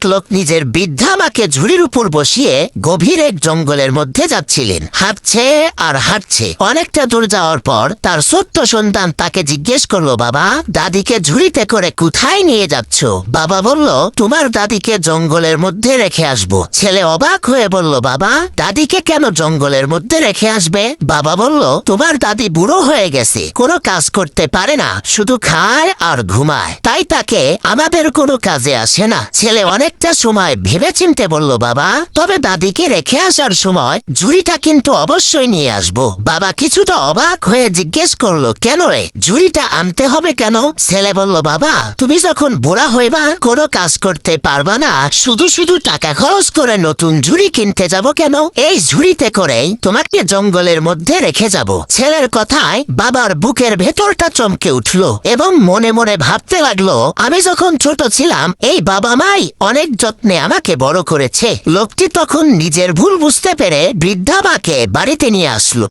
লোক নিজের বৃদ্ধা মাকে ঝুড়ির উপর বসিয়ে গভীর এক জঙ্গলের মধ্যে যাচ্ছিলেন। হাঁটছে আর হাঁটছে। অনেকটা দূর যাওয়ার পর তার ছোট্ট সন্তান তাকে জিজ্ঞেস করলো, বাবা, দাদিকে ঝুড়িতে করে কোথায় নিয়ে যাচ্ছ? বাবা বলল, তোমার দাদিকে জঙ্গলের মধ্যে রেখে আসবো। ছেলে অবাক হয়ে বলল, বাবা, দাদিকে কেন জঙ্গলের মধ্যে রেখে আসবে? বাবা বলল, তোমার দাদি বুড়ো হয়ে গেছে, কোনো কাজ করতে পারে না, শুধু খায় আর ঘুমায়, তাই তাকে আমাদের কোনো কাজে আসে না। ছেলে অনেকটা সময় ভেবেচিন্তে বলল, বাবা, তবে দাদিকে রেখে আসার সময় ঝুড়িটা কিন্তু অবশ্যই নিয়ে আসবো। বাবা কিছুটা অবাক হয়ে জিজ্ঞেস করলো, কেন রে, ঝুড়িটা আনতে হবে কেন? ছেলে বলল, বাবা, তুমি যখন বুড়া হইবা, কোনো কাজ করতে পারবা না, শুধু শুধু টাকা খরচ করে নতুন ঝুড়ি কিনতে যাব কেন? এই ঝুড়িতে করেই তোমাকে জঙ্গলের মধ্যে রেখে যাব। ছেলের কথায় বাবার বুকের ভেতরটা চমকে উঠলো এবং মনে মনে ভাবতে লাগলো, আমি যখন ছোট ছিলাম এই বাবা মাই অনেক যত্নে আমাকে বড় করেছে। লোকটি তখন নিজের ভুল বুঝতে পেরে বৃদ্ধা মাকে বাড়িতে নিয়ে আসলো।